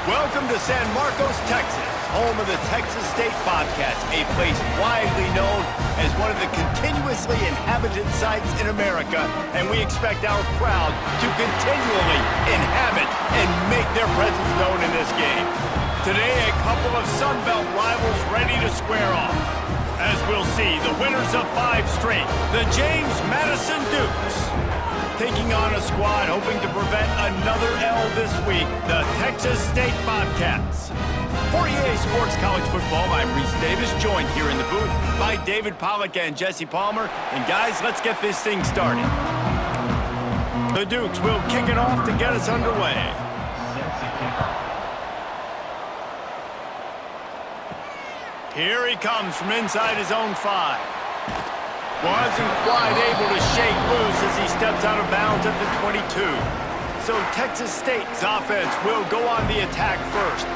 Welcome to San Marcos, Texas, home of the Texas State Bobcats, a place widely known as one of the continuously inhabited sites in America, and we expect our crowd to continually inhabit and make their presence known in this game. Today, a couple of Sunbelt rivals ready to square off. As we'll see, the winners of 5 straight, the Madison Dukes, taking on a squad hoping to prevent another L this week, the Texas State Bobcats. For EA Sports College Football, I'm Reese Davis, joined here in the booth by David Pollack and Jesse Palmer. And guys, let's get this thing started. The Dukes will kick it off to get us underway. Here he comes from inside his own 5. Wasn't quite able to shake loose as he steps out of bounds at the 22. So Texas State's offense will go on the attack first.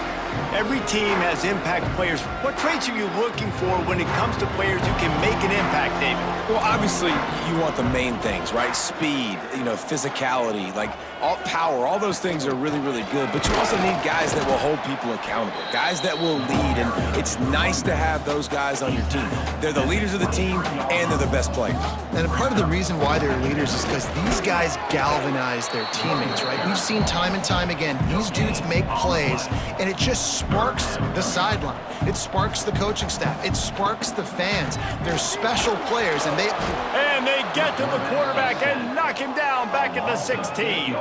Every team has impact players. What traits are you looking for when it comes to players who can make an impact, David? Well, obviously, you want the main things, right? Speed, physicality, all power, all those things are really, really good. But you also need guys that will hold people accountable, guys that will lead. And it's nice to have those guys on your team. They're the leaders of the team, and they're the best players. And part of the reason why they're leaders is because these guys galvanize their teammates, right? We've seen time and time again, these dudes make plays, and it just sparks the sideline. It sparks the coaching staff. It sparks the fans. They're special players, and they get to the quarterback and knock him down back at the 16.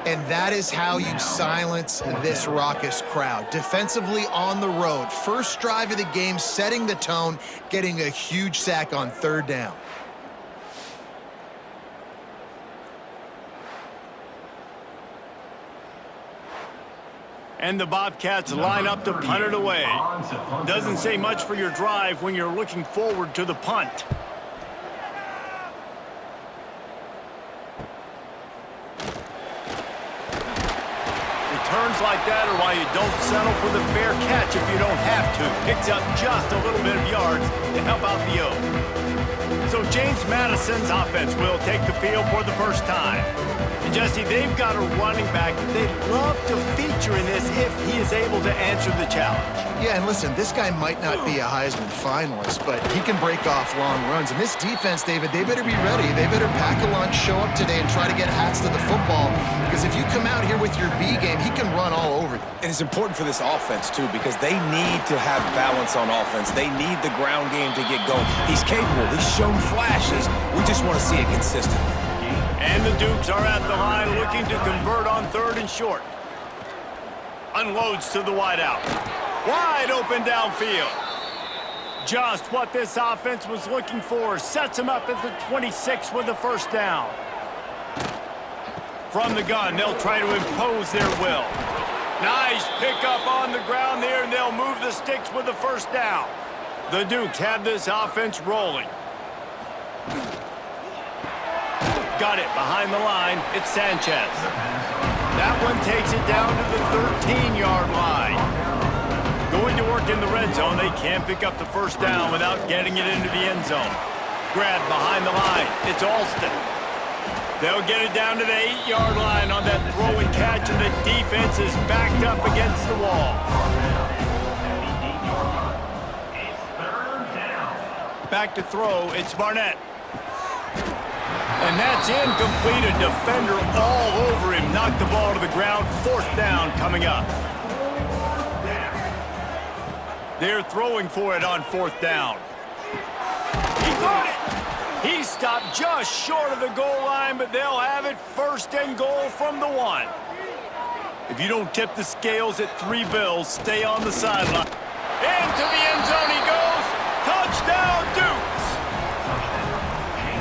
And that is how you silence this raucous crowd. Defensively on the road. First drive of the game, setting the tone, getting a huge sack on 3rd down. And the Bobcats line up to punt it away. Doesn't say much for your drive when you're looking forward to the punt. Returns like that are why you don't settle for the fair catch if you don't have to. Picks up just a little bit of yards to help out the O. So Madison's offense will take the field for the first time. And Jesse, they've got a running back that they'd love to feature in this if he is able to answer the challenge. Yeah, and listen, this guy might not be a Heisman finalist, but he can break off long runs. And this defense, David, they better be ready. They better pack a lunch, show up today, and try to get hats to the football. Because if you come out here with your B game, he can run all over you. And it's important for this offense, too, because they need to have balance on offense. They need the ground game to get going. He's capable. He's shown flashes. We just want to see it consistently. And the Dukes are at the line looking to convert on 3rd and short. Unloads to the wideout. Wide open downfield. Just what this offense was looking for. Sets him up at the 26 with the first down. From the gun, they'll try to impose their will. Nice pickup on the ground there, and they'll move the sticks with the first down. The Dukes have this offense rolling. Got it behind the line. It's Sanchez. That one takes it down to the 13-yard line. Going to work in the red zone. They can't pick up the first down without getting it into the end zone. Grab behind the line. It's Alston. They'll get it down to the 8-yard line on that throw and catch, and the defense is backed up against the wall. Back to throw. It's Barnett. And that's incomplete. A defender all over him. Knocked the ball to the ground. 4th down coming up. They're throwing for it on 4th down. He got it. He stopped just short of the goal line, but they'll have it 1st and goal from the 1. If you don't tip the scales at 3 bills, stay on the sideline. Into the end zone he goes. Touchdown, Dukes.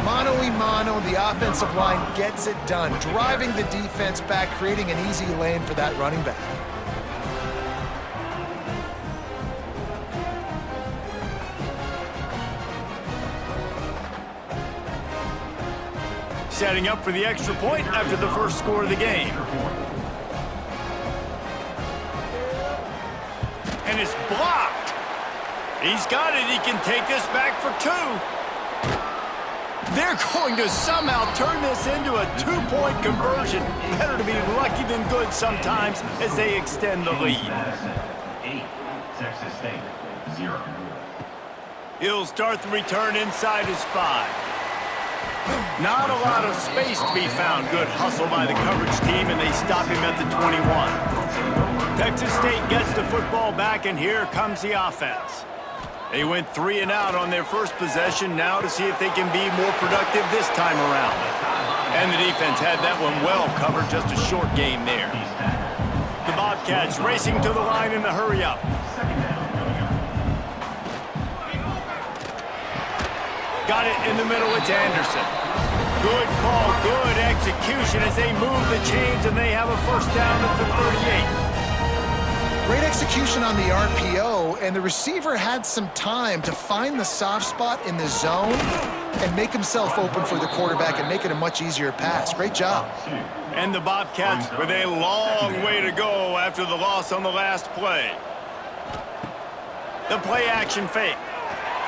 Mano-a-mano, the offensive line gets it done, driving the defense back, creating an easy lane for that running back. Setting up for the extra point after the first score of the game. And it's blocked. He's got it. He can take this back for 2. They're going to somehow turn this into a a two-point conversion. Better to be lucky than good sometimes as they extend the lead. Madison, 8, Texas State, 0. He'll start the return inside his 5. Not a lot of space to be found. Good hustle by the coverage team, and they stop him at the 21. Texas State gets the football back, and here comes the offense. They went 3 and out on their first possession, now to see if they can be more productive this time around. And the defense had that one well covered, just a short game there. The Bobcats racing to the line in the hurry-up. Got it in the middle, it's Anderson. Good call, good execution as they move the chains, and they have a first down at the 38. Great execution on the RPO, and the receiver had some time to find the soft spot in the zone and make himself open for the quarterback and make it a much easier pass. Great job. And the Bobcats with a long way to go after the loss on the last play. The play action fake.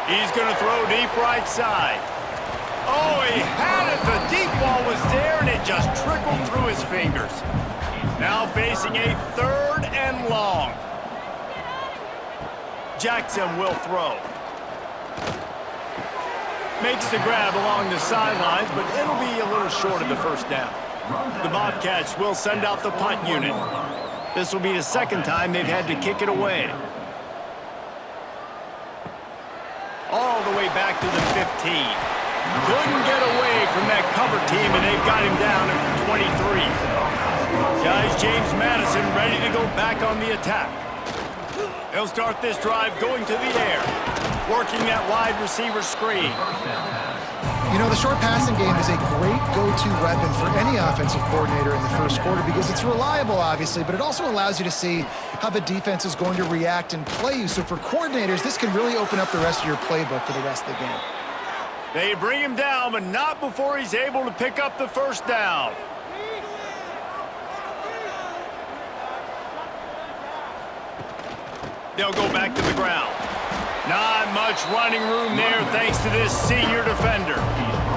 He's going to throw deep right side. Oh, he had it. The deep ball was there, and it just trickled through his fingers. Now facing a 3rd and long. Jackson will throw. Makes the grab along the sidelines, but it'll be a little short of the first down. The Bobcats will send out the punt unit. This will be the second time they've had to kick it away. All the way back to the 15. Couldn't get away from that cover team, and they've got him down at the 23. Guys, James Madison ready to go back on the attack. He'll start this drive going to the air, working that wide receiver screen. You know, the short passing game is a great go-to weapon for any offensive coordinator in the first quarter because it's reliable, obviously, but it also allows you to see how the defense is going to react and play you. So for coordinators, this can really open up the rest of your playbook for the rest of the game. They bring him down, but not before he's able to pick up the first down. They'll go back to the ground. Not much running room there thanks to this senior defender.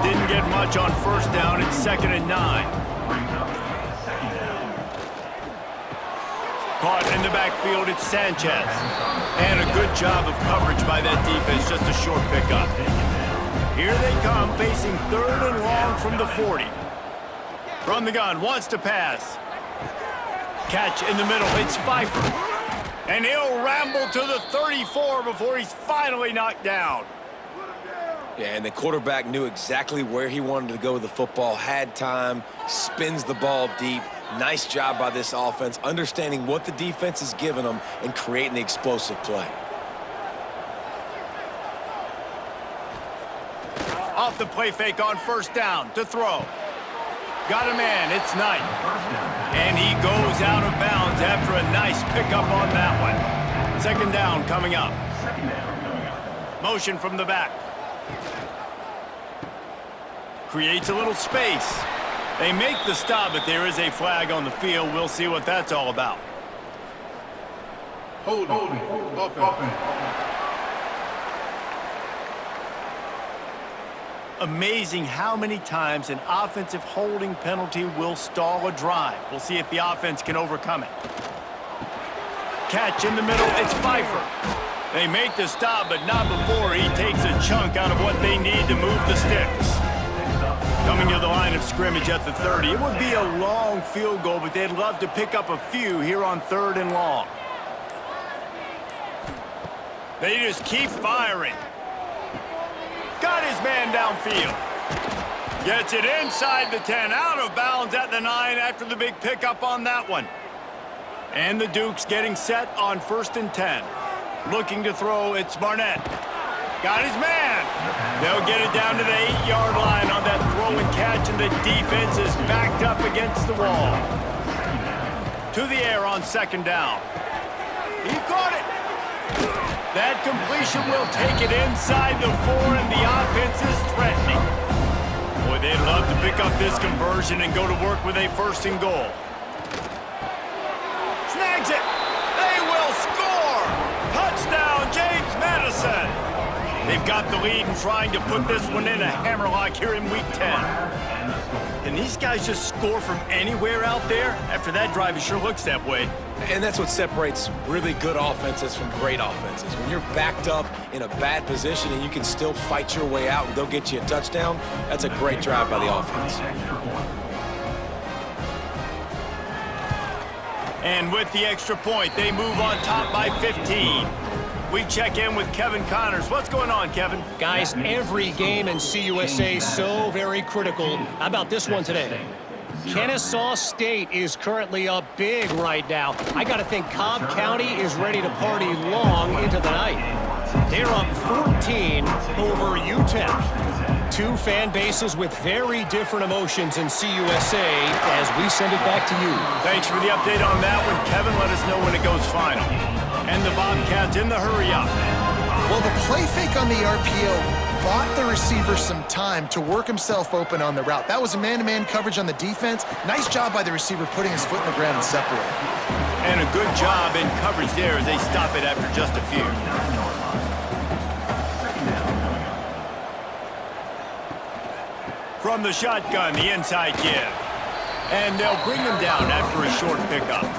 Didn't get much on first down. It's 2nd and 9. Caught in the backfield, it's Sanchez. And a good job of coverage by that defense, just a short pickup. Here they come, facing 3rd and long from the 40. From the gun, wants to pass. Catch in the middle, it's Pfeiffer. And he'll ramble to the 34 before he's finally knocked down. Yeah, and the quarterback knew exactly where he wanted to go with the football, had time, spins the ball deep. Nice job by this offense, understanding what the defense is giving them and creating the explosive play. Off the play fake on first down to throw. Got a man, it's Knight. And he goes out of bounds after a nice pickup on that one. 2nd down coming up. Motion from the back. Creates a little space. They make the stop, but there is a flag on the field. We'll see what that's all about. Hold on. Amazing how many times an offensive holding penalty will stall a drive. We'll see if the offense can overcome it. Catch in the middle, it's Pfeiffer. They make the stop, but not before he takes a chunk out of what they need to move the sticks. Coming to the line of scrimmage at the 30. It would be a long field goal, but they'd love to pick up a few here on 3rd and long. They just keep firing. Got his man downfield. Gets it inside the 10, out of bounds at the 9 after the big pickup on that one. And the Dukes getting set on 1st and 10. Looking to throw, it's Barnett. Got his man. They'll get it down to the 8-yard line on that throw and catch, and the defense is backed up against the wall. To the air on 2nd down. He caught it. That completion will take it inside the 4, and the offense is threatening. Boy, they'd love to pick up this conversion and go to work with a 1st and goal. Snags it. They will score. Touchdown, James Madison. They've got the lead and trying to put this one in a hammerlock here in Week 10. Can these guys just score from anywhere out there? After that drive, it sure looks that way. And that's what separates really good offenses from great offenses. When you're backed up in a bad position and you can still fight your way out and go get you a touchdown, that's a great drive by the offense. And with the extra point, they move on top by 15. We check in with Kevin Connors. What's going on, Kevin? Guys, every game in CUSA is so very critical. How about this one today? Kennesaw State is currently up big right now. I got to think Cobb County is ready to party long into the night. They're up 14 over UTEP. Two fan bases with very different emotions in CUSA as we send it back to you. Thanks for the update on that one, Kevin. Let us know when it goes final. And the Bobcats in the hurry up. Well, the play fake on the RPO bought the receiver some time to work himself open on the route. That was a man-to-man coverage on the defense. Nice job by the receiver putting his foot in the ground and separating. And a good job in coverage there as they stop it after just a few. From the shotgun, the inside give. And they'll bring him down after a short pickup.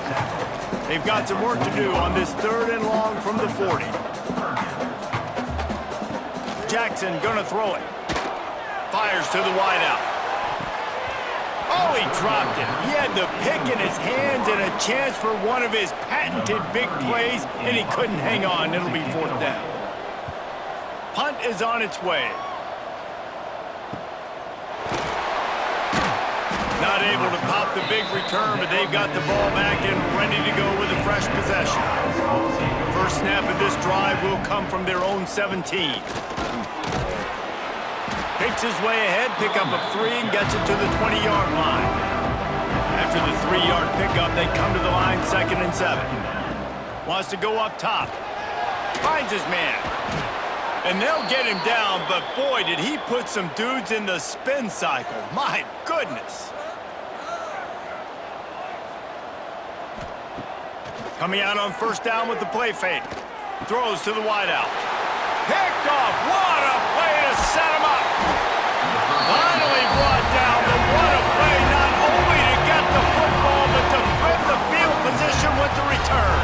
They've got some work to do on this 3rd and long from the 40. Jackson gonna throw it. Fires to the wideout. Oh, he dropped it. He had the pick in his hands and a chance for one of his patented big plays, and he couldn't hang on. It'll be 4th down. Punt is on its way. Not able to pop the big return, but they've got the ball back and ready to go with a fresh possession. First snap of this drive will come from their own 17. Picks his way ahead, pickup of 3, and gets it to the 20-yard line. After the 3-yard pickup, they come to the line 2nd and 7. Wants to go up top. Finds his man. And they'll get him down, but boy, did he put some dudes in the spin cycle. My goodness. Coming out on 1st down with the play fake. Throws to the wideout. Picked off. What a play to set him up. Finally brought down, but what a play not only to get the football, but to flip the field position with the return.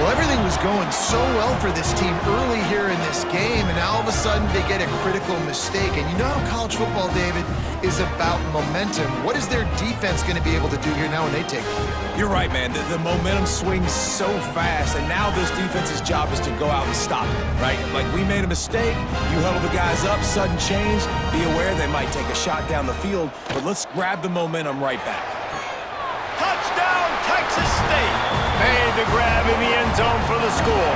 Well, everything was going so well for this team early here in this game, and now all of a sudden they get a critical mistake. And you know how college football, David, is about momentum. What is their defense going to be able to do here now when they take the field? You're right, man. The momentum swings so fast, and now this defense's job is to go out and stop it, right? Like, we made a mistake, you huddle the guys up, sudden change, be aware they might take a shot down the field, but let's grab the momentum right back. Touchdown, Texas State. Made the grab in the end zone for the score.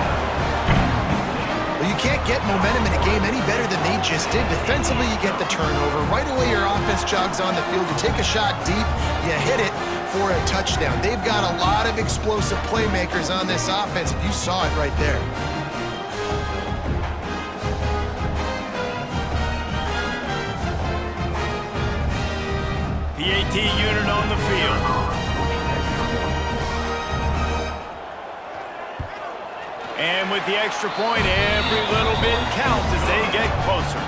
Well, you can't get momentum in a game any better than they just did. Defensively, you get the turnover. Right away, your offense jogs on the field. You take a shot deep, you hit it for a touchdown. They've got a lot of explosive playmakers on this offense, and you saw it right there. PAT unit on the field. And with the extra point, every little bit counts as they get closer.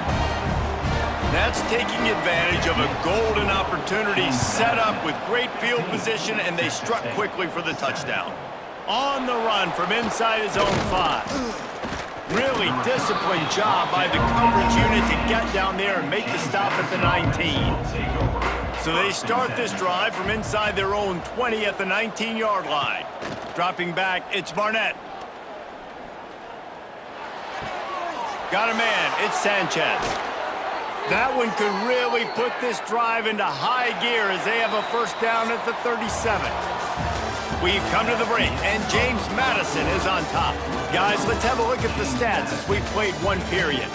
That's taking advantage of a golden opportunity set up with great field position, and they struck quickly for the touchdown. On the run from inside his own 5. Really disciplined job by the coverage unit to get down there and make the stop at the 19. So they start this drive from inside their own 20 at the 19-yard line. Dropping back, it's Barnett. Got a man, it's Sanchez. That one could really put this drive into high gear as they have a 1st down at the 37. We've come to the break, and James Madison is on top. Guys, let's have a look at the stats as we've played 1 period.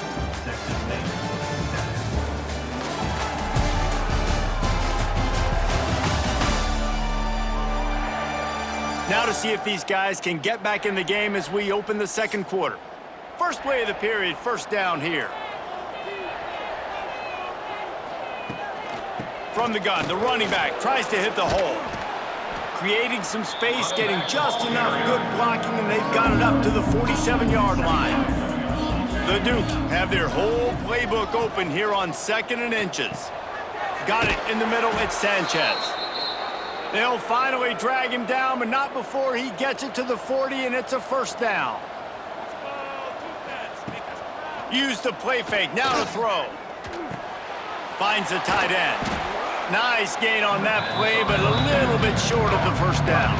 Now to see if these guys can get back in the game as we open the 2nd quarter. First play of the period, 1st down here. From the gun, the running back tries to hit the hole. Creating some space, getting just enough good blocking, and they've got it up to the 47-yard line. The Dukes have their whole playbook open here on 2nd and inches. Got it in the middle. It's Sanchez. They'll finally drag him down, but not before he gets it to the 40, and it's a first down. Use the play fake. Now to throw. Finds the tight end. Nice gain on that play, but a little bit short of the first down.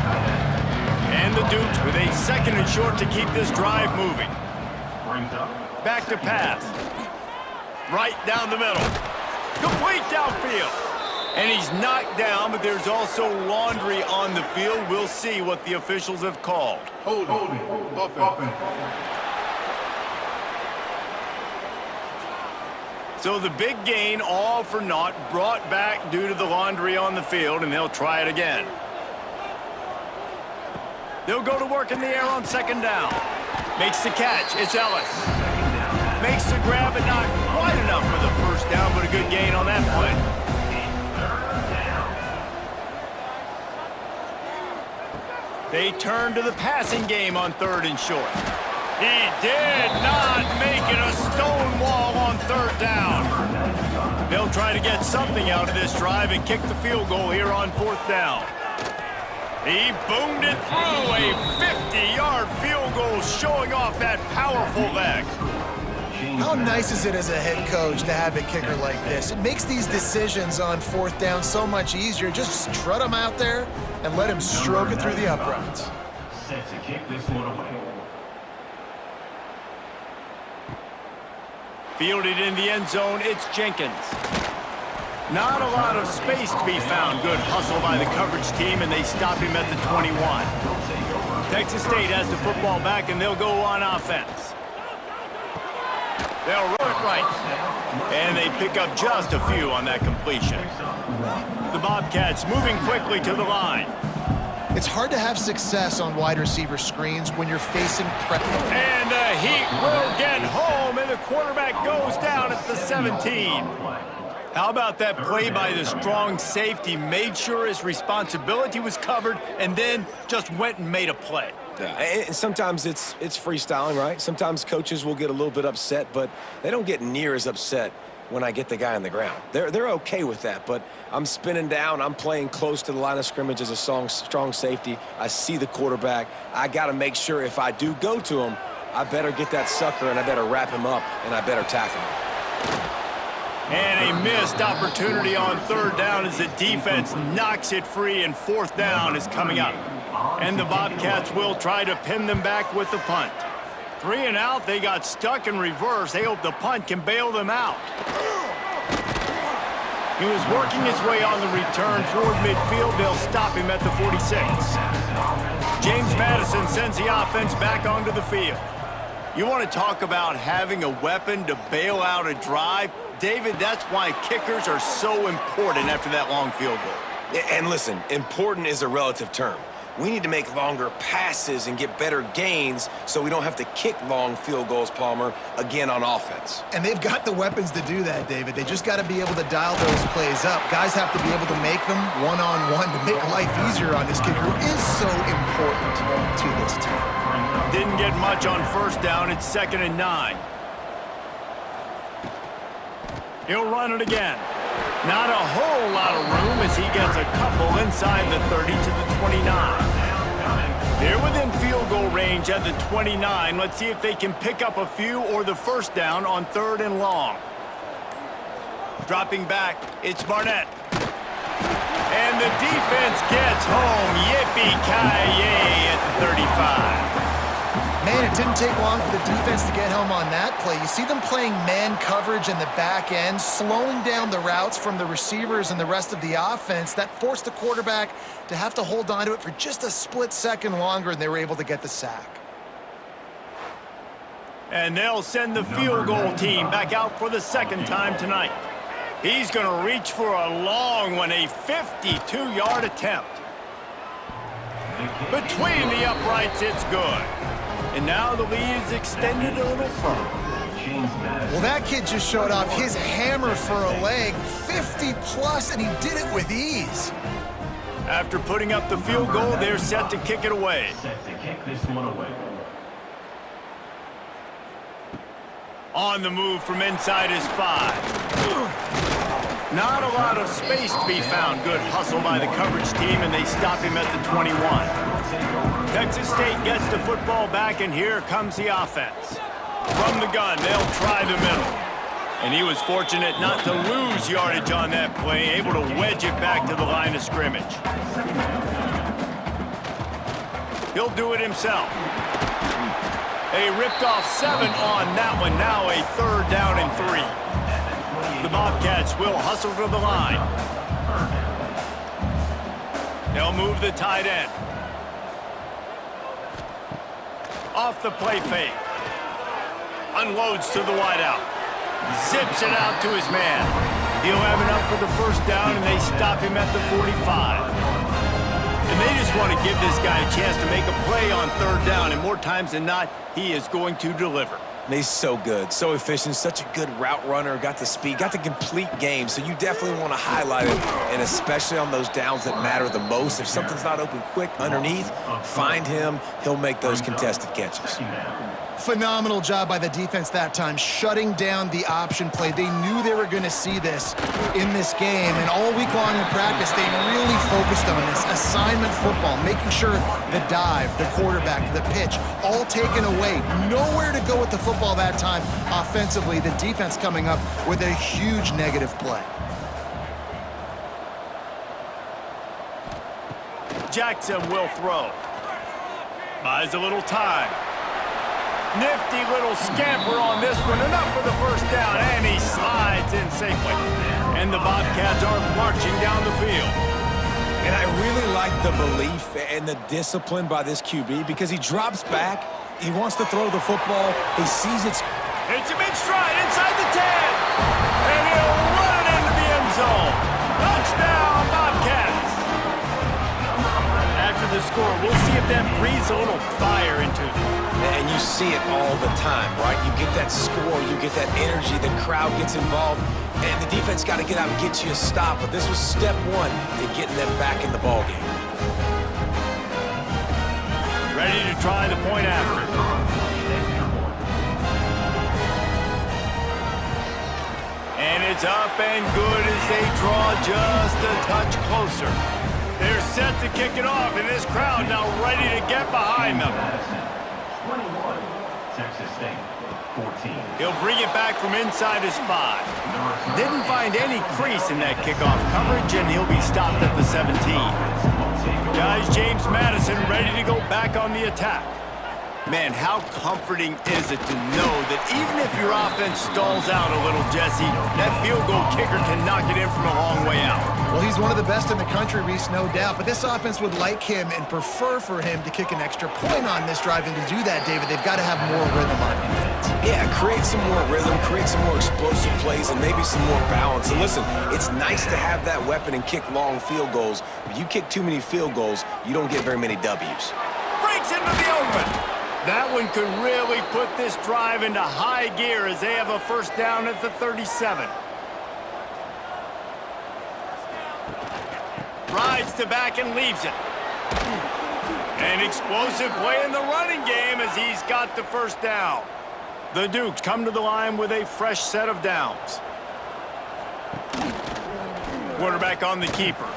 And the Dukes with a 2nd and short to keep this drive moving. Back to pass. Right down the middle. Complete downfield. And he's knocked down, but there's also laundry on the field. We'll see what the officials have called. Holding. Offense. So the big gain, all for naught, brought back due to the laundry on the field, and they'll try it again. They'll go to work in the air on 2nd down. Makes the catch. It's Ellis. Makes the grab, but not quite enough for the first down, but a good gain on that play. They turn to the passing game on 3rd and short. He did not make it a stone wall on 3rd down. They'll try to get something out of this drive and kick the field goal here on 4th down. He boomed it through a 50-yard field goal, showing off that powerful leg. How nice is it as a head coach to have a kicker like this? It makes these decisions on 4th down so much easier. Just strut him out there and let him stroke it through the uprights. Set to kick this one away. Fielded in the end zone, it's Jenkins. Not a lot of space to be found. Good hustle by the coverage team, and they stop him at the 21. Texas State has the football back, and they'll go on offense. They'll run it right. And they pick up just a few on that completion. The Bobcats moving quickly to the line. It's hard to have success on wide receiver screens when you're facing pressure. And the Heat will get home, and the quarterback goes down at the 17. How about that play by the strong safety? Made sure his responsibility was covered and then just went and made a play. Yeah, and sometimes it's freestyling, right? Sometimes coaches will get a little bit upset, but they don't get near as upset when I get the guy on the ground. They're okay with that, but I'm spinning down. I'm playing close to the line of scrimmage as a strong safety. I see the quarterback. I got to make sure if I do go to him, I better get that sucker, and I better wrap him up, and I better tackle him. And a missed opportunity on 3rd down as the defense knocks it free, and 4th down is coming up. And the Bobcats will try to pin them back with the punt. 3 and out, they got stuck in reverse. They hope the punt can bail them out. He was working his way on the return toward midfield. They'll stop him at the 46. James Madison sends the offense back onto the field. You want to talk about having a weapon to bail out a drive? David, that's why kickers are so important after that long field goal. And listen, important is a relative term. We need to make longer passes and get better gains so we don't have to kick long field goals, Palmer, again on offense. And they've got the weapons to do that, David. They just got to be able to dial those plays up. Guys have to be able to make them one-on-one to make life easier on this kicker, who is so important to this team. Didn't get much on 1st down. It's 2nd and 9. He'll run it again. Not a whole lot of room as he gets a couple inside the 30 to the 29. They're within field goal range at the 29. Let's see if they can pick up a few or the first down on 3rd and long. Dropping back, it's Barnett. And the defense gets home. Yippee-ki-yay at the 35. Man, it didn't take long for the defense to get home on that play. You see them playing man coverage in the back end, slowing down the routes from the receivers and the rest of the offense. That forced the quarterback to have to hold on to it for just a split second longer, and they were able to get the sack. And they'll send the field goal team back out for the 2nd time tonight. He's going to reach for a long one, a 52-yard attempt. Between the uprights, it's good. And now the lead is extended a little further. Well, that kid just showed off his hammer for a leg, 50-plus, and he did it with ease. After putting up the field goal, they're set to kick it away. Set to kick this one away. On the move from inside his 5. Not a lot of space to be found. Good hustle by the coverage team, and they stop him at the 21. Texas State gets the football back, and here comes the offense. From the gun, they'll try the middle. And he was fortunate not to lose yardage on that play, able to wedge it back to the line of scrimmage. He'll do it himself. A ripped off 7 on that one. Now a 3rd down and 3. The Bobcats will hustle to the line. They'll move the tight end. Off the play fake. Unloads to the wideout. Zips it out to his man. He'll have enough for the 1st down, and they stop him at the 45. And they just want to give this guy a chance to make a play on 3rd down, and more times than not, he is going to deliver. And he's so good, so efficient, such a good route runner, got the speed, got the complete game, so you definitely want to highlight it, and especially on those downs that matter the most. If something's not open quick underneath, find him, he'll make those contested catches. Phenomenal job by the defense that time, shutting down the option play. They knew they were going to see this in this game, and all week long in practice, they really focused on this assignment football, making sure the dive, the quarterback, the pitch, all taken away. Nowhere to go with the football that time offensively. The defense coming up with a huge negative play. Jackson will throw. Buys a little time. Nifty little scamper on this one. Enough for the 1st down, and he slides in safely. And the Bobcats are marching down the field. And I really like the belief and the discipline by this QB because he drops back, he wants to throw the football, he sees it's... Hits him in stride inside the 10. And he'll run it into the end zone. Touchdown, Bobcats. After the score, we'll see if that breathes a little fire into them. And you see it all the time, right? You get that score, you get that energy, the crowd gets involved, and the defense got to get out and get you a stop. But this was step 1 to getting them back in the ballgame. Ready to try the point after. And it's up and good as they draw just a touch closer. They're set to kick it off, and this crowd now ready to get behind them. 21, Texas State, 14. He'll bring it back from inside his 5. Didn't find any crease in that kickoff coverage, and he'll be stopped at the 17. Guys, James Madison ready to go back on the attack. Man, how comforting is it to know that even if your offense stalls out a little, Jesse, that field goal kicker can knock it in from a long way out. Well, he's one of the best in the country, Reese, no doubt. But this offense would like him and prefer for him to kick an extra point on this drive. And to do that, David, they've got to have more rhythm on defense. Yeah, create some more rhythm, create some more explosive plays, and maybe some more balance. And listen, it's nice to have that weapon and kick long field goals. But you kick too many field goals, you don't get very many W's. Breaks into the open. That one could really put this drive into high gear as they have a 1st down at the 37. Rides to back and leaves it. An explosive play in the running game as he's got the 1st down. The Dukes come to the line with a fresh set of downs. Quarterback on the keeper.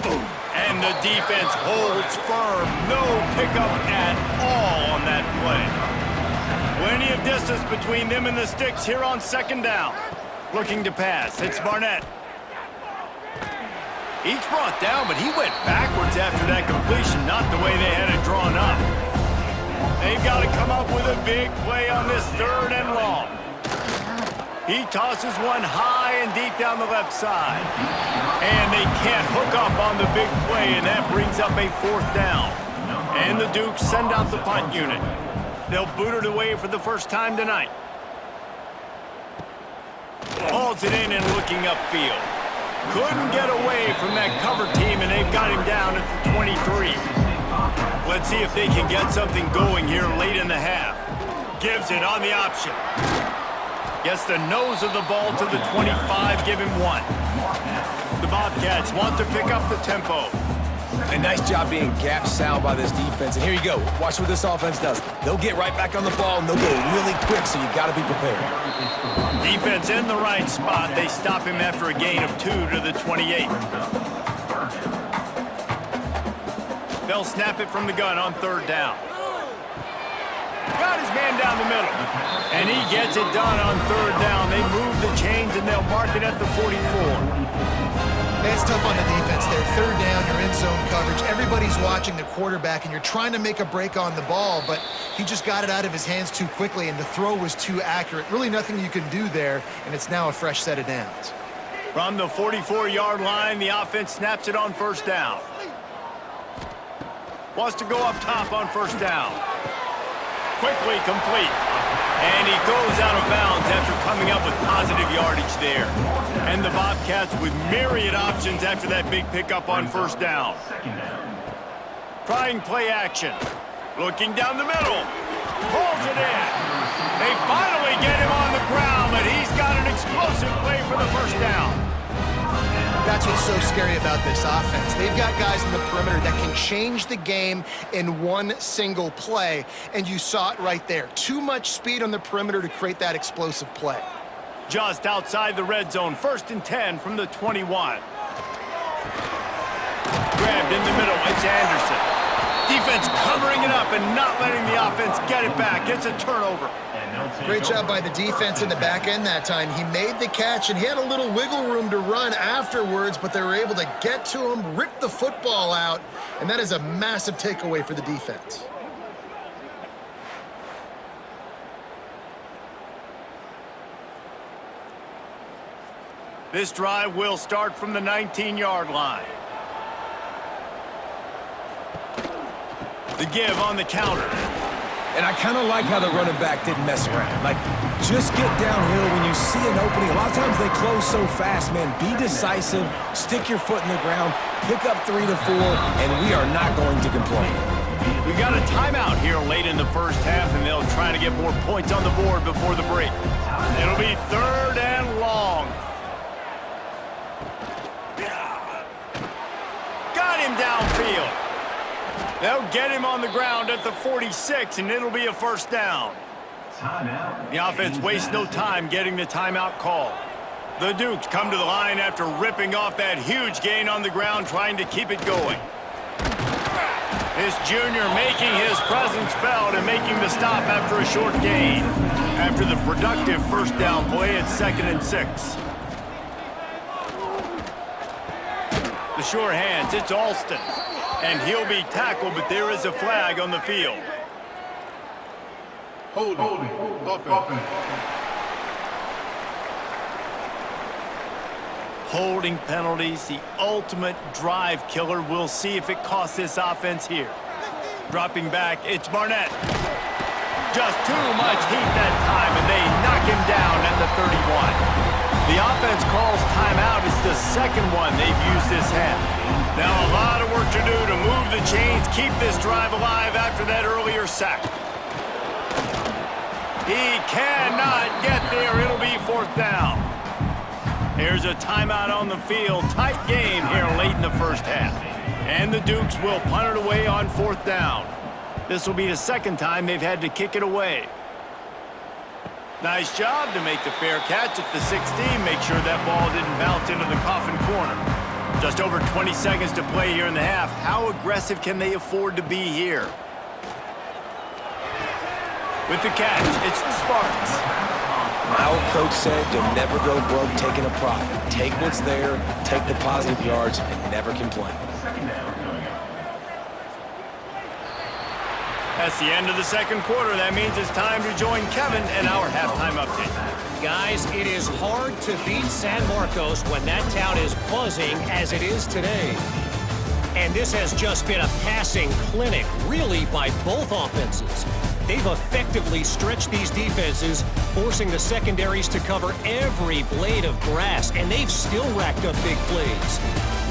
And the defense holds firm. No pickup at all on that play. Plenty of distance between them and the sticks here on 2nd down. Looking to pass. It's Barnett. Each brought down, but he went backwards after that completion, not the way they had it drawn up. They've got to come up with a big play on this 3rd and long. He tosses one high and deep down the left side. And they can't hook up on the big play, and that brings up a 4th down. And the Dukes send out the punt unit. They'll boot it away for the 1st time tonight. Hauls it in and looking upfield. Couldn't get away from that cover team, and they've got him down at the 23. Let's see if they can get something going here late in the half. Gives it on the option. Gets the nose of the ball to the 25, give him 1. The Bobcats want to pick up the tempo. And nice job being gap sound by this defense. And here you go. Watch what this offense does. They'll get right back on the ball, and they'll go really quick, so you got to be prepared. Defense in the right spot. They stop him after a gain of 2 to the 28. They'll snap it from the gun on 3rd down. Got his man down the middle. And he gets it done on 3rd down. They move the chains, and they'll mark it at the 44. It's tough on the defense there. 3rd down, you're in zone coverage. Everybody's watching the quarterback, and you're trying to make a break on the ball, but he just got it out of his hands too quickly, and the throw was too accurate. Really nothing you can do there, and it's now a fresh set of downs. From the 44-yard line, the offense snaps it on 1st down. Wants to go up top on 1st down. Quickly complete. And he goes out of bounds after coming up with positive yardage there. And the Bobcats with myriad options after that big pickup on 1st down. Trying play action. Looking down the middle. Pulls it in. They finally get him on the ground, but he's got an explosive play for the 1st down. That's what's so scary about this offense. They've got guys in the perimeter that can change the game in one single play, and you saw it right there. Too much speed on the perimeter to create that explosive play. Just outside the red zone, 1st and 10 from the 21. Grabbed in the middle, it's Anderson. Defense covering it up and not letting the offense get it back. It's a turnover. Great job by the defense in the back end that time. He made the catch, and he had a little wiggle room to run afterwards, but they were able to get to him, rip the football out, and that is a massive takeaway for the defense. This drive will start from the 19-yard line. The give on the counter. And I kind of like how the running back didn't mess around. Like, just get downhill when you see an opening. A lot of times they close so fast, man. Be decisive, stick your foot in the ground, pick up 3 to 4, and we are not going to complain. We got a timeout here late in the 1st half, and they'll try to get more points on the board before the break. It'll be 3rd and long. Got him downfield. They'll get him on the ground at the 46, and it'll be a 1st down. The offense wastes no time getting the timeout call. The Dukes come to the line after ripping off that huge gain on the ground, trying to keep it going. This junior making his presence felt and making the stop after a short gain. After the productive 1st down play, it's 2nd and 6. The sure hands, it's Alston. And he'll be tackled, but there is a flag on the field. Holding. Holding penalties, the ultimate drive killer. We'll see if it costs this offense here. Dropping back, it's Barnett. Just too much heat that time, and they knock him down at the 31. The offense calls timeout. It's the 2nd one they've used this half. Now a lot of work to do to move the chains, keep this drive alive after that earlier sack. He cannot get there. It'll be 4th down. Here's a timeout on the field. Tight game here late in the 1st half. And the Dukes will punt it away on 4th down. This will be the 2nd time they've had to kick it away. Nice job to make the fair catch at the 16. Make sure that ball didn't bounce into the coffin corner. Just over 20 seconds to play here in the half. How aggressive can they afford to be here? With the catch, it's Sparks. My old coach said you'll never go broke taking a profit. Take what's there, take the positive yards, and never complain. That's the end of the 2nd quarter. That means it's time to join Kevin and our halftime update. Guys, it is hard to beat San Marcos when that town is buzzing as it is today. And this has just been a passing clinic, really, by both offenses. They've effectively stretched these defenses, forcing the secondaries to cover every blade of grass, and they've still racked up big plays.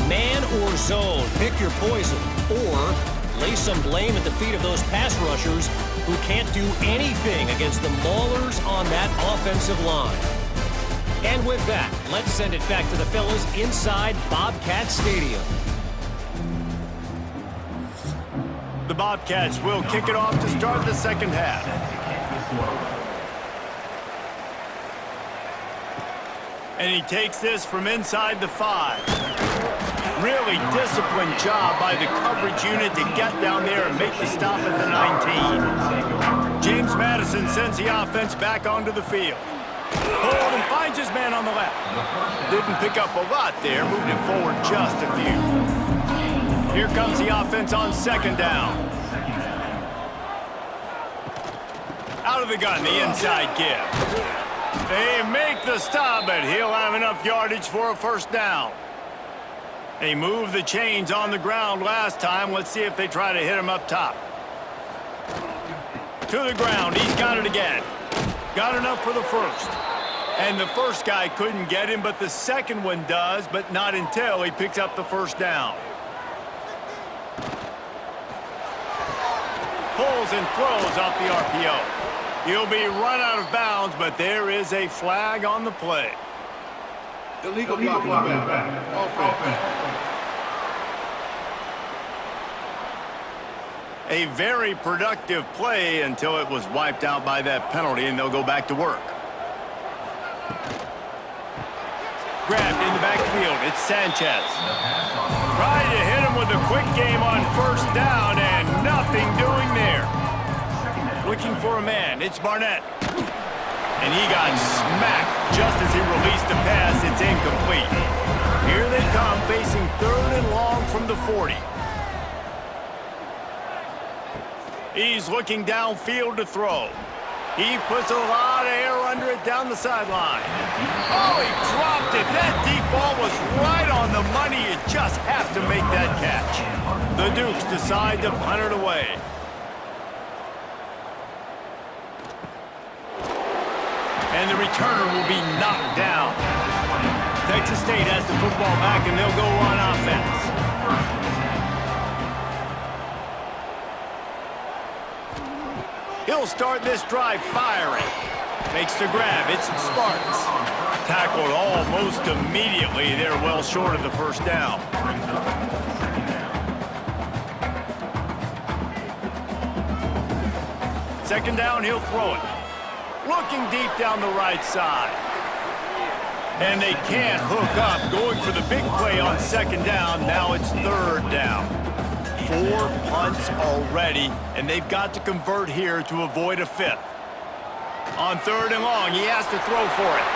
Man or zone, pick your poison, or lay some blame at the feet of those pass rushers who can't do anything against the maulers on that offensive line. And with that, let's send it back to the fellas inside Bobcat Stadium. The Bobcats will kick it off to start the second half. And he takes this from inside the 5. Really disciplined job by the coverage unit to get down there and make the stop at the 19. James Madison sends the offense back onto the field. Hold and finds his man on the left. Didn't pick up a lot there, moved it forward just a few. Here comes the offense on second down. Out of the gun, the inside give. They make the stop, but he'll have enough yardage for a first down. They moved the chains on the ground last time. Let's see if they try to hit him up top. To the ground, he's got it again. Got enough for the first. And the first guy couldn't get him, but the second one does, but not until he picks up the first down. Pulls and throws off the RPO. He'll be run out of bounds, but there is a flag on the play. Illegal blocking back. Offense. A very productive play until it was wiped out by that penalty, and they'll go back to work. Grabbed in the backfield, it's Sanchez. Trying to hit him with a quick game on first down, and nothing doing there. Looking for a man, it's Barnett. And he got smacked just as he released the pass. It's incomplete. Here they come, facing 3rd and long from the 40. He's looking downfield to throw. He puts a lot of air under it down the sideline. Oh, he dropped it. That deep ball was right on the money. You just have to make that catch. The Dukes decide to punt it away. And the returner will be knocked down. Texas State has the football back, and they'll go on offense. He'll start this drive firing. Makes the grab. It's Sparks. Tackled almost immediately. They're well short of the first down. Second down, he'll throw it. Looking deep down the right side. And they can't hook up. Going for the big play on second down. Now it's 3rd down. 4 punts already, and they've got to convert here to avoid a 5th. On 3rd and long, he has to throw for it.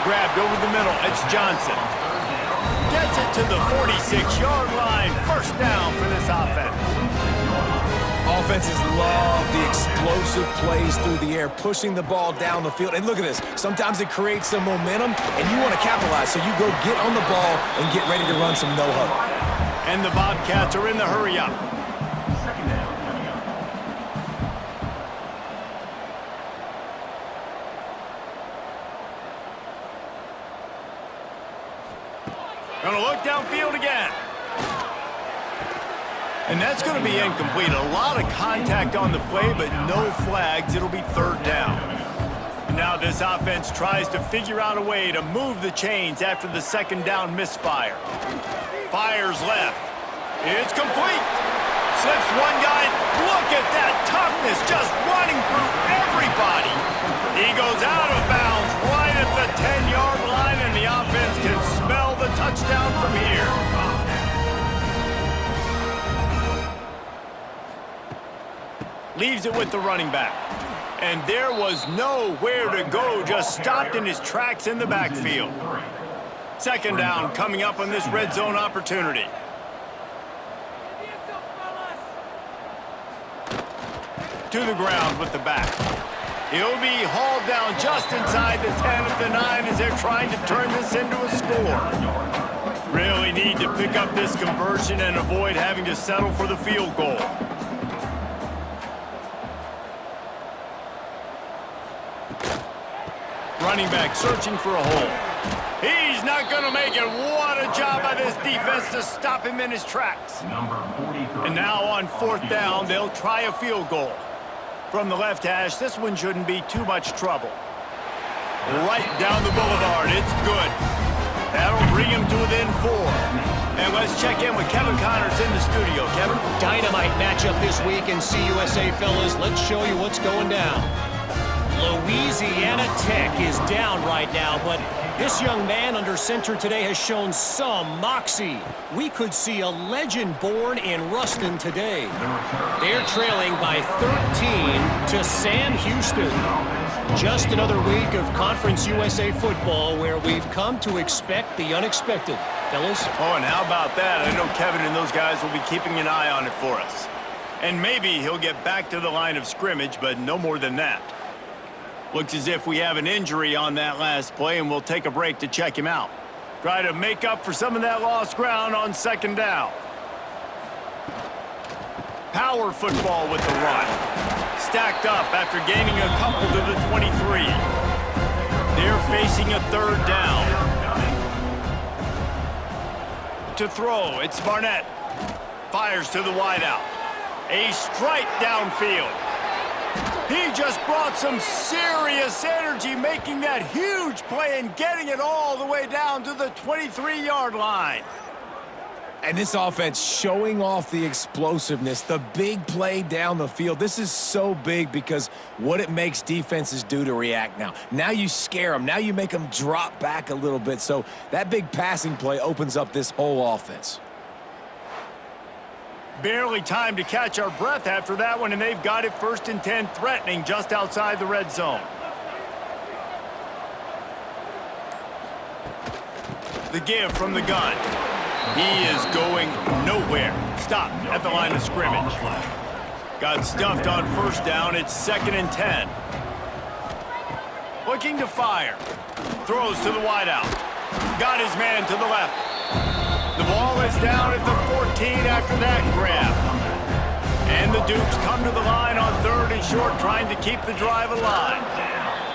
Grabbed over the middle. It's Johnson. Gets it to the 46-yard line. First down for this offense. Offenses love the explosive plays through the air, pushing the ball down the field. And look at this. Sometimes it creates some momentum, and you want to capitalize. So you go get on the ball and get ready to run some no-huddle. And the Bobcats are in the hurry-up. Gonna look downfield again. And that's going to be incomplete. A lot of contact on the play, but no flags. It'll be 3rd down. Now this offense tries to figure out a way to move the chains after the second down misfire. Fires left. It's complete. Slips one guy. Look at that toughness just running through everybody. He goes out of bounds right at the 10-yard line, and the offense can smell the touchdown from here. Leaves it with the running back. And there was nowhere to go, just stopped in his tracks in the backfield. Second down coming up on this red zone opportunity. To the ground with the back. He'll be hauled down just inside the 10 of the 9 as they're trying to turn this into a score. Really need to pick up this conversion and avoid having to settle for the field goal. Running back searching for a hole. He's not going to make it. What a job by this defense to stop him in his tracks. And now on 4th down, they'll try a field goal. From the left hash, this one shouldn't be too much trouble. Right down the boulevard, it's good. That'll bring him to within 4. And let's check in with Kevin Connors in the studio. Kevin? Dynamite matchup this week in CUSA, fellas. Let's show you what's going down. Louisiana Tech is down right now, but this young man under center today has shown some moxie. We could see a legend born in Ruston today. They're trailing by 13 to Sam Houston. Just another week of Conference USA football where we've come to expect the unexpected. Fellas? Oh, and how about that? I know Kevin and those guys will be keeping an eye on it for us. And maybe he'll get back to the line of scrimmage, but no more than that. Looks as if we have an injury on that last play, and we'll take a break to check him out. Try to make up for some of that lost ground on second down. Power football with the run. Stacked up after gaining a couple to the 23. They're facing a third down. To throw, it's Barnett. Fires to the wideout. A strike downfield. He just brought some serious energy, making that huge play and getting it all the way down to the 23-yard line. And this offense showing off the explosiveness, the big play down the field. This is so big because what it makes defenses do to react now. Now you scare them. Now you make them drop back a little bit. So that big passing play opens up this whole offense. Barely time to catch our breath after that one, and they've got it 1st and 10, threatening just outside the red zone. The give from the gun. He is going nowhere. Stopped at the line of scrimmage. Got stuffed on 1st down. It's 2nd and 10. Looking to fire. Throws to the wideout. Got his man to the left. The ball is down at the 14 after that grab. And the Dukes come to the line on 3rd and short, trying to keep the drive alive.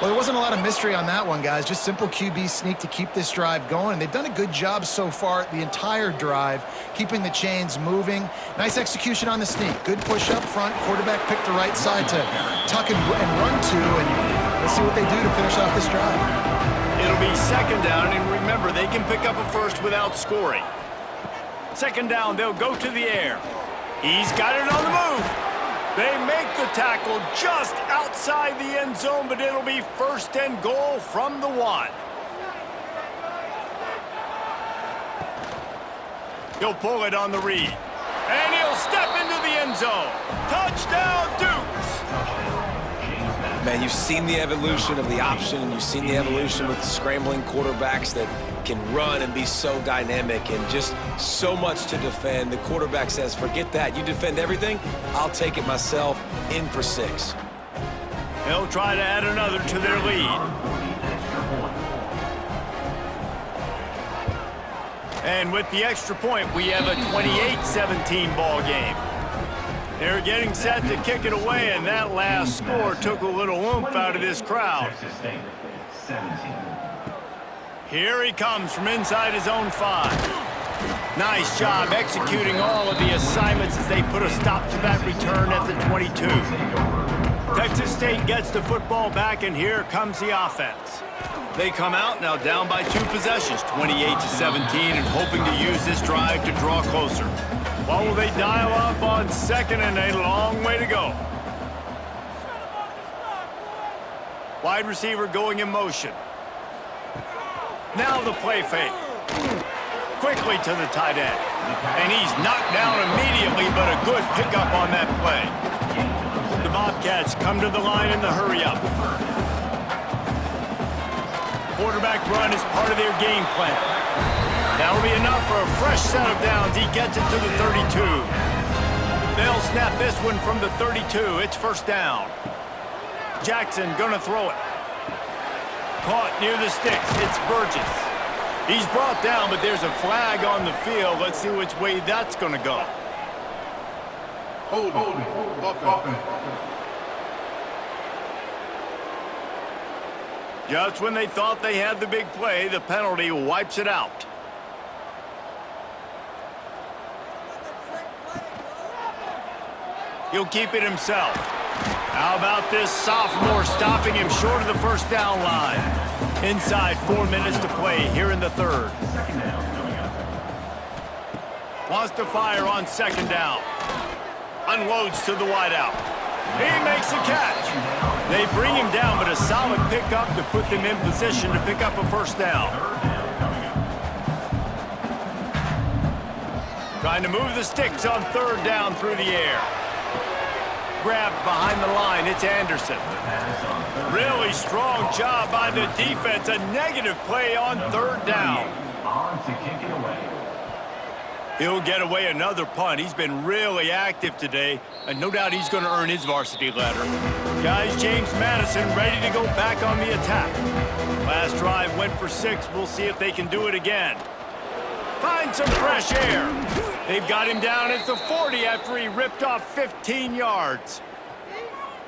Well, there wasn't a lot of mystery on that one, guys. Just simple QB sneak to keep this drive going. And they've done a good job so far the entire drive, keeping the chains moving. Nice execution on the sneak. Good push up front. Quarterback picked the right side to tuck and run to. And let's see what they do to finish off this drive. It'll be 2nd down, and remember, they can pick up a first without scoring. 2nd down, they'll go to the air. He's got it on the move. They make the tackle just outside the end zone, but it'll be 1st and goal from the 1. He'll pull it on the read. And he'll step into the end zone. Touchdown, Dukes! Man, you've seen the evolution of the option, and you've seen the evolution with scrambling quarterbacks that can run and be so dynamic and just so much to defend. The quarterback says, forget that. You defend everything, I'll take it myself. In for 6. They'll try to add another to their lead. And with the extra point, we have a 28-17 ball game. They're getting set to kick it away, and that last score took a little oomph out of this crowd. Here he comes from inside his own 5. Nice job executing all of the assignments as they put a stop to that return at the 22. Texas State gets the football back, and here comes the offense. They come out now down by 2 possessions, 28-17, and hoping to use this drive to draw closer. What will they dial up on 2nd and a long way to go? Wide receiver going in motion. Now the play fake. Quickly to the tight end. And he's knocked down immediately, but a good pickup on that play. The Bobcats come to the line in the hurry-up. Quarterback run is part of their game plan. That'll be enough for a fresh set of downs. He gets it to the 32. They'll snap this one from the 32. It's 1st down. Jackson gonna throw it. Caught near the sticks. It's Burgess. He's brought down, but there's a flag on the field. Let's see which way that's gonna go. Hold offense. Just when they thought they had the big play, the penalty wipes it out. He'll keep it himself. How about this sophomore stopping him short of the 1st down line? Inside 4 minutes to play here in the 3rd. Wants to fire on second down. Unloads to the wideout. He makes the catch. They bring him down, but a solid pickup to put them in position to pick up a first down. Trying to move the sticks on third down through the air. Grabbed behind the line, it's Anderson. Really strong job by the defense. A negative play on third down. On to kick it away. He'll get away another punt. He's been really active today, and no doubt he's going to earn his varsity letter. Guys, James Madison ready to go back on the attack. Last drive went for 6. We'll see if they can do it again. Find some fresh air. They've got him down at the 40 after he ripped off 15 yards.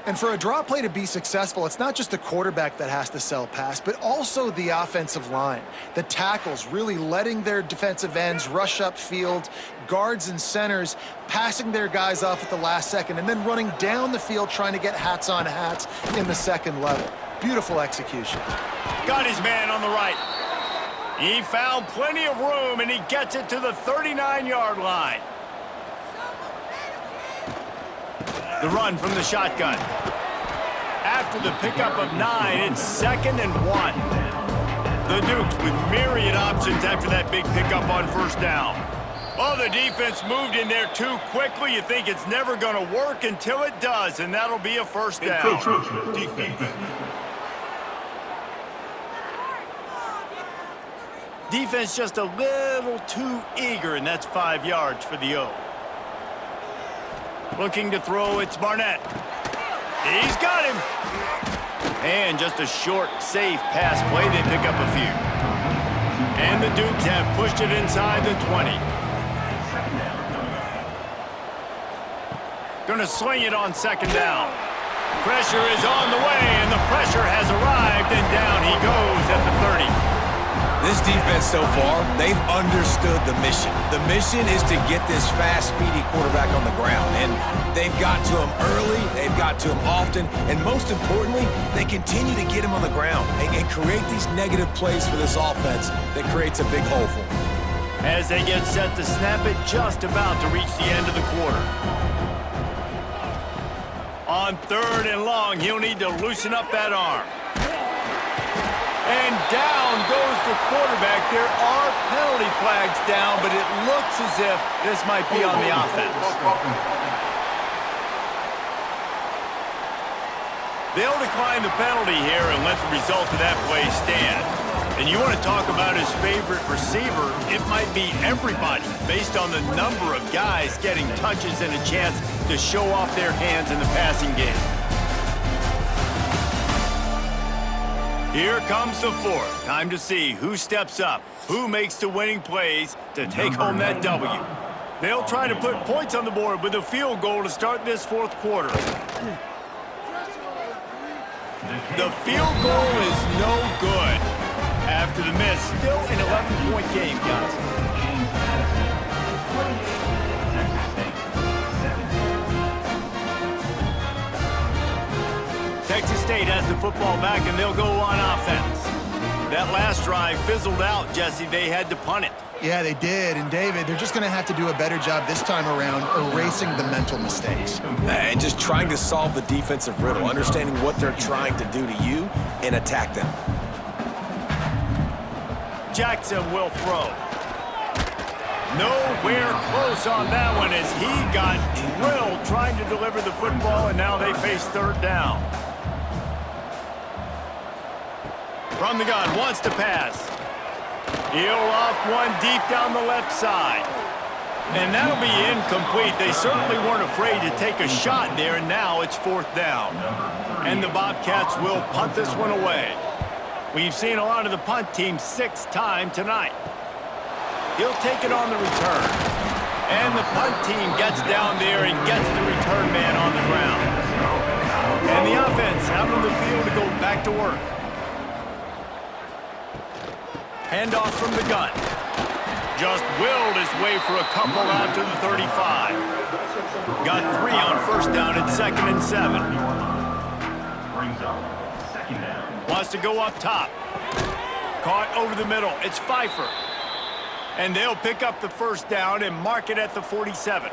And for a draw play to be successful, it's not just the quarterback that has to sell pass, but also the offensive line. The tackles really letting their defensive ends rush upfield, guards and centers passing their guys off at the last second, and then running down the field trying to get hats on hats in the second level. Beautiful execution. Got his man on the right. He found plenty of room, and he gets it to the 39-yard line. The run from the shotgun. After the pickup of 9, it's 2nd and 1. The Dukes with myriad options after that big pickup on first down. Oh, the defense moved in there too quickly. You think it's never going to work until it does, and that'll be a first down. Defense just a little too eager, and that's 5 yards for the O. Looking to throw, it's Barnett. He's got him. And just a short, safe pass play. They pick up a few. And the Dukes have pushed it inside the 20. Gonna sling it on second down. Pressure is on the way, and the pressure has arrived, and down he goes at the 30. This defense so far, they've understood the mission. The mission is to get this fast, speedy quarterback on the ground. And they've got to him early, they've got to him often, and most importantly, they continue to get him on the ground and create these negative plays for this offense that creates a big hole for them. As they get set to snap it, just about to reach the end of the quarter. On third and long, he'll need to loosen up that arm. And down goes the quarterback. There are penalty flags down, but it looks as if this might be on the offense. They'll decline the penalty here and let the result of that play stand. And you want to talk about his favorite receiver, it might be everybody based on the number of guys getting touches and a chance to show off their hands in the passing game. Here comes the fourth. Time to see who steps up, who makes the winning plays to take home that W. They'll try to put points on the board with a field goal to start this fourth quarter. The field goal is no good. After the miss, still an 11-point game, guys. Texas State has the football back, and they'll go on offense. That last drive fizzled out, Jesse. They had to punt it. Yeah, they did. And, David, they're just going to have to do a better job this time around erasing the mental mistakes. And just trying to solve the defensive riddle, understanding what they're trying to do to you and attack them. Jackson will throw. Nowhere close on that one as he got drilled trying to deliver the football, and now they face third down. From the gun, wants to pass. He'll loft one deep down the left side. And that'll be incomplete. They certainly weren't afraid to take a shot there, and now it's fourth down. And the Bobcats will punt this one away. We've seen a lot of the punt team 6 times tonight. He'll take it on the return. And the punt team gets down there and gets the return man on the ground. And the offense out on the field to go back to work. Handoff from the gun. Just willed his way for a couple out to the 35. Got 3 on first down at 2nd and 7. Brings up second down. Wants to go up top. Caught over the middle. It's Pfeiffer. And they'll pick up the first down and mark it at the 47.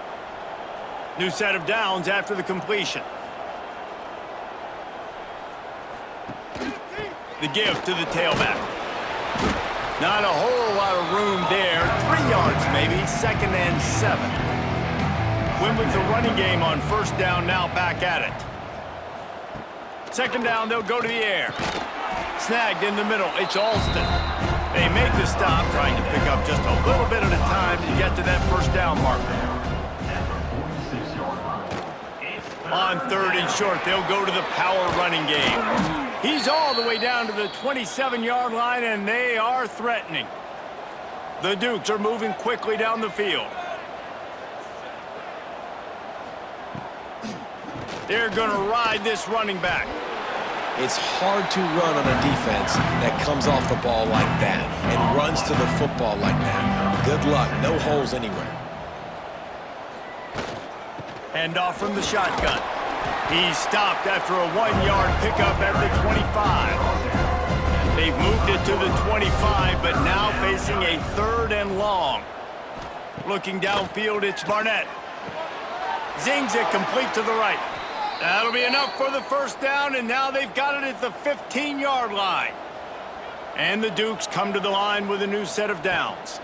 New set of downs after the completion. The give to the tailback. Not a whole lot of room there. 3 yards maybe, 2nd and 7. Win with the running game on first down, now back at it. 2nd down, they'll go to the air. Snagged in the middle, it's Alston. They make the stop, trying to pick up just a little bit at a time to get to that first down marker. On 3rd and short, they'll go to the power running game. He's all the way down to the 27-yard line, and they are threatening. The Dukes are moving quickly down the field. They're going to ride this running back. It's hard to run on a defense that comes off the ball like that and runs to the football like that. Good luck. No holes anywhere. Hand off from the shotgun. He's stopped after a 1-yard pickup at the 25. They've moved it to the 25, but now facing a 3rd and long. Looking downfield, it's Barnett. Zings it complete to the right. That'll be enough for the first down, and now they've got it at the 15-yard line. And the Dukes come to the line with a new set of downs.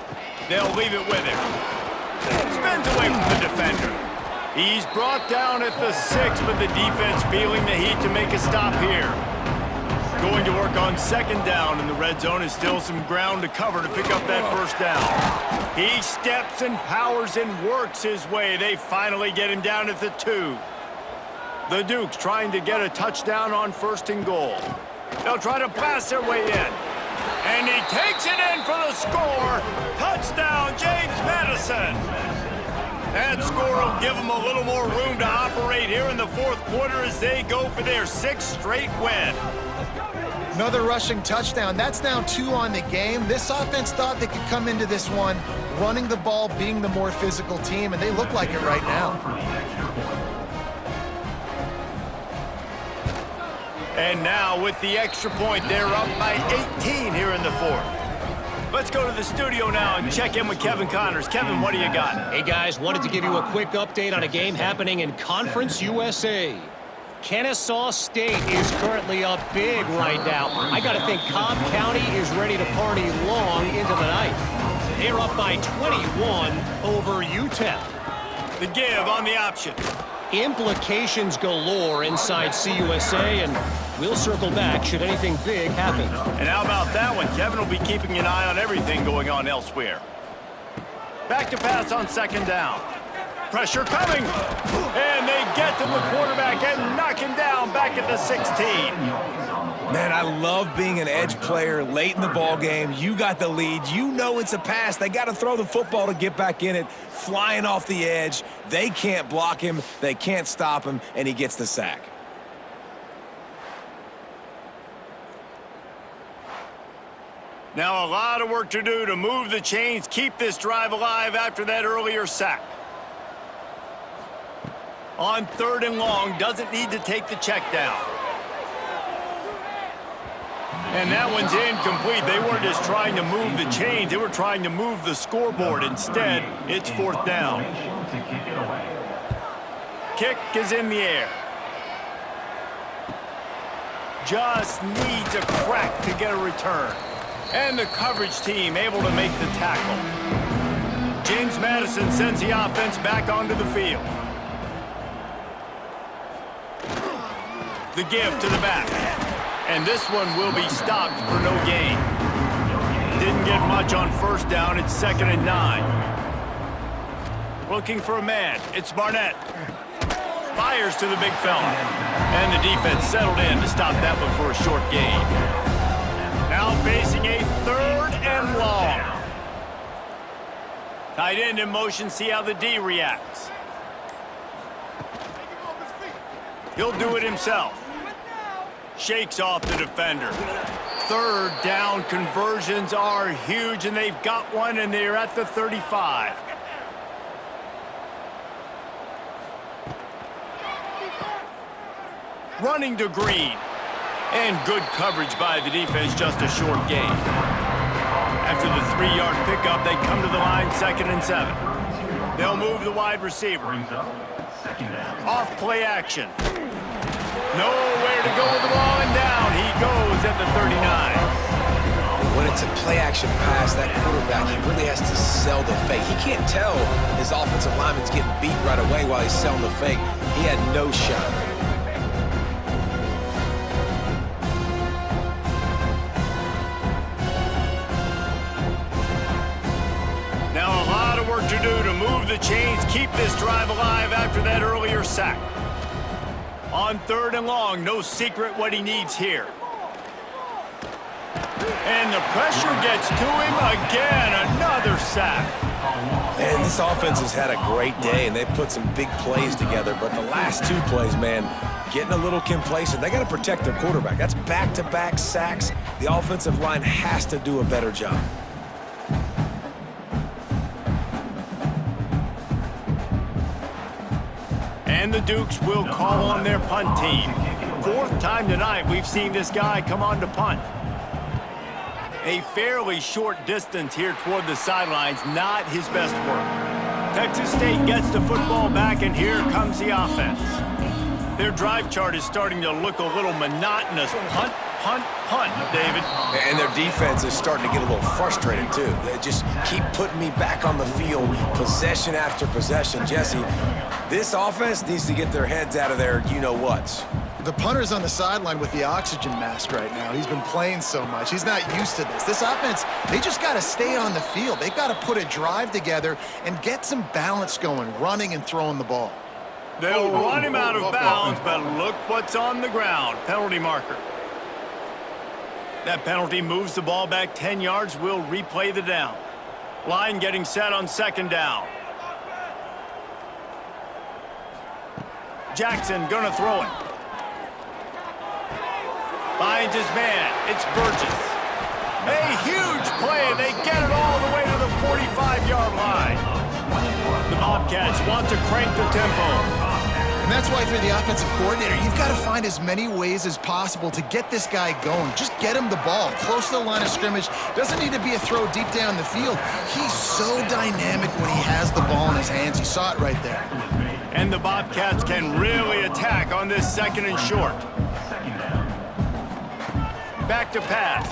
They'll leave it with him. Spins away from the defender. He's brought down at the 6, but the defense feeling the heat to make a stop here. Going to work on 2nd down, and the red zone is still some ground to cover to pick up that first down. He steps and powers and works his way. They finally get him down at the 2. The Dukes trying to get a touchdown on 1st and goal. They'll try to blast their way in. And he takes it in for the score. Touchdown, James Madison. That score will give them a little more room to operate here in the 4th quarter as they go for their 6th straight win. Another rushing touchdown. That's now 2 on the game. This offense thought they could come into this one running the ball, being the more physical team, and they look like it right now. And now with the extra point, they're up by 18 here in the 4th. Let's go to the studio now and check in with Kevin Connors. Kevin, what do you got? Hey, guys, wanted to give you a quick update on a game happening in Conference USA. Kennesaw State is currently up big right now. I got to think Cobb County is ready to party long into the night. They're up by 21 over UTEP. The give on the option. Implications galore inside CUSA, and we'll circle back should anything big happen. And how about that one? Kevin will be keeping an eye on everything going on elsewhere. Back to pass on 2nd down. Pressure coming. And they get to the quarterback and knock him down back at the 16. Man, I love being an edge player late in the ball game. You got the lead. You know it's a pass. They got to throw the football to get back in it. Flying off the edge. They can't block him. They can't stop him, and he gets the sack. Now a lot of work to do to move the chains, keep this drive alive after that earlier sack. On 3rd and long, doesn't need to take the check down. And that one's incomplete. They weren't just trying to move the chains. They were trying to move the scoreboard. Instead, it's 4th down. Kick is in the air. Just needs a crack to get a return. And the coverage team able to make the tackle. James Madison sends the offense back onto the field. The give to the back. And this one will be stopped for no gain. Didn't get much on 1st down. It's 2nd and 9. Looking for a man. It's Barnett. Fires to the big fella. And the defense settled in to stop that one for a short gain. Now facing a 3rd and long. Tight end in motion. See how the D reacts. He'll do it himself. Shakes off the defender. 3rd down conversions are huge, and they've got one, and they're at the 35. Running to Green. And good coverage by the defense, just a short gain. After the 3-yard pickup, they come to the line 2nd and 7. They'll move the wide receiver. Off play action. Nowhere to go with the ball, and down he goes at the 39. When it's a play-action pass, that quarterback, he really has to sell the fake. He can't tell his offensive lineman's getting beat right away while he's selling the fake. He had no shot. Now a lot of work to do to move the chains, keep this drive alive after that earlier sack. On 3rd and long, no secret what he needs here. And the pressure gets to him again, another sack. And this offense has had a great day, and they've put some big plays together. But the last 2 plays, man, getting a little complacent. They got to protect their quarterback. That's back-to-back sacks. The offensive line has to do a better job. And the Dukes will call on their punt team. 4th time tonight we've seen this guy come on to punt. A fairly short distance here toward the sidelines, not his best work. Texas State gets the football back, and here comes the offense. Their drive chart is starting to look a little monotonous. Punt, punt, punt, David. And their defense is starting to get a little frustrated, too. They just keep putting me back on the field, possession after possession. Jesse, this offense needs to get their heads out of their you-know-whats. The punter's on the sideline with the oxygen mask right now. He's been playing so much. He's not used to this. This offense, they just got to stay on the field. They've got to put a drive together and get some balance going, running and throwing the ball. They'll run him out of bounds, but look what's on the ground. Penalty marker. That penalty moves the ball back 10 yards. We'll replay the down. Line getting set on 2nd down. Jackson gonna throw it. Finds his man. It's Burgess. A huge play. They get it all the way to the 45-yard line. The Bobcats want to crank the tempo. And that's why, if you're the offensive coordinator, you've got to find as many ways as possible to get this guy going. Just get him the ball close to the line of scrimmage. Doesn't need to be a throw deep down the field. He's so dynamic when he has the ball in his hands. You saw it right there. And the Bobcats can really attack on this 2nd and short. Back to pass.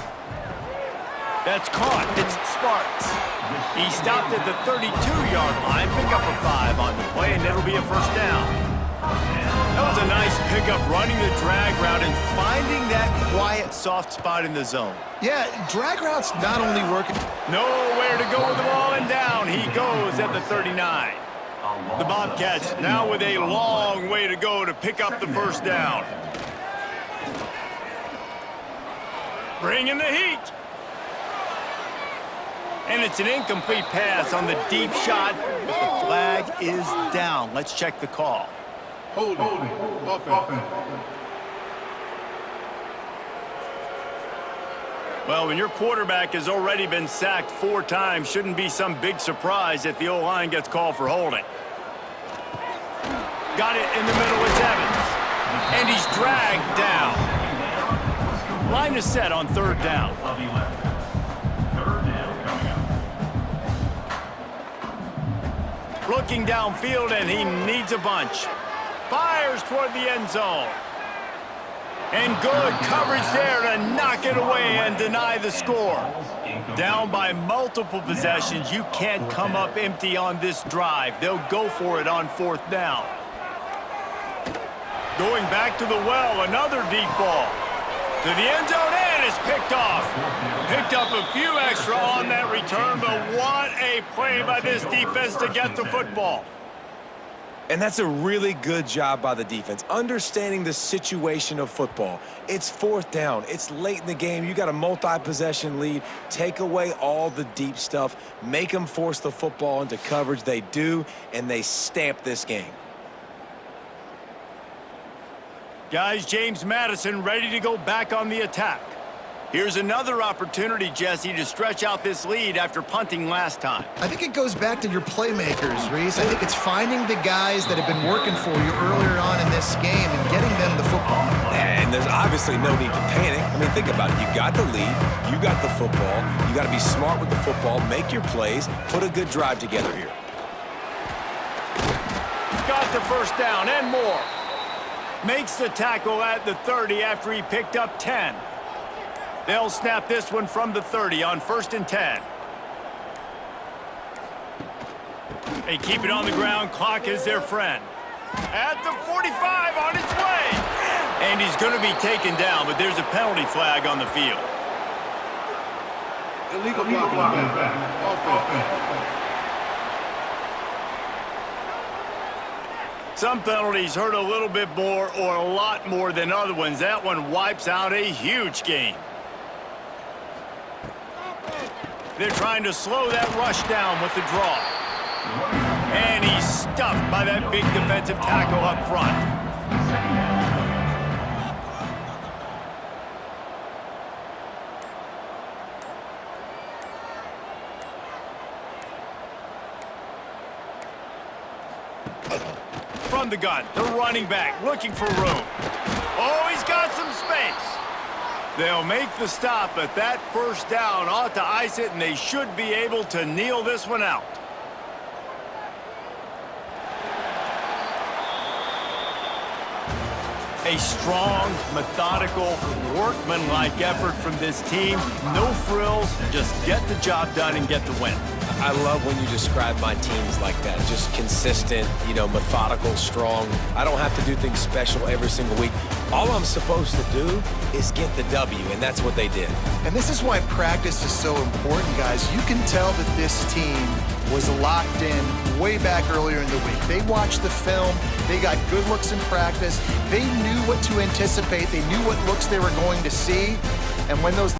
That's caught. It's Sparks. He stopped at the 32-yard line. Pick up a 5 on the play, and it'll be a 1st down. That was a nice pickup, running the drag route and finding that quiet, soft spot in the zone. Yeah, drag routes not only working. Nowhere to go with the ball, and down he goes at the 39. The Bobcats now with a long way to go to pick up the 1st down. Bringing the heat. And it's an incomplete pass on the deep shot, but the flag is down. Let's check the call. Holding. Offense. Well, when your quarterback has already been sacked 4 times, shouldn't be some big surprise if the O-line gets called for holding. Got it in the middle, it's Evans. And he's dragged down. Line is set on 3rd down. Looking downfield, and he needs a bunch. Fires toward the end zone. And good coverage there to knock it away and deny the score. Down by multiple possessions, you can't come up empty on this drive. They'll go for it on 4th down. Going back to the well, another deep ball. To the end zone, and it's picked off. Picked up a few extra on that return, but what a play by this defense to get the football. And that's a really good job by the defense, understanding the situation of football. It's 4th down. It's late in the game. You got a multi-possession lead. Take away all the deep stuff. Make them force the football into coverage. They do, and they stamp this game. Guys, James Madison ready to go back on the attack. Here's another opportunity, Jesse, to stretch out this lead after punting last time. I think it goes back to your playmakers, Reese. I think it's finding the guys that have been working for you earlier on in this game and getting them the football. And there's obviously no need to panic. I mean, think about it. You got the lead. You got the football. You got to be smart with the football. Make your plays. Put a good drive together here. Got the first down and more. Makes the tackle at the 30 after he picked up 10. They'll snap this one from the 30 on 1st and 10. They keep it on the ground. Clock is their friend. At the 45 on its way. And he's going to be taken down, but there's a penalty flag on the field. Illegal blocking offense. Some penalties hurt a little bit more or a lot more than other ones. That one wipes out a huge game. They're trying to slow that rush down with the draw. And he's stuffed by that big defensive tackle up front. From the gun, the running back looking for room. Oh, he's got some space. They'll make the stop, but that first down ought to ice it, and they should be able to kneel this one out. A strong, methodical, workmanlike effort from this team. No frills, just get the job done and get the win. I love when you describe my teams like that. Just consistent, methodical, strong. I don't have to do things special every single week. All I'm supposed to do is get the W, and that's what they did. And this is why practice is so important, guys. You can tell that this team was locked in way back earlier in the week. They watched the film. They got good looks in practice. They knew what to anticipate. They knew what looks they were going to see. And when those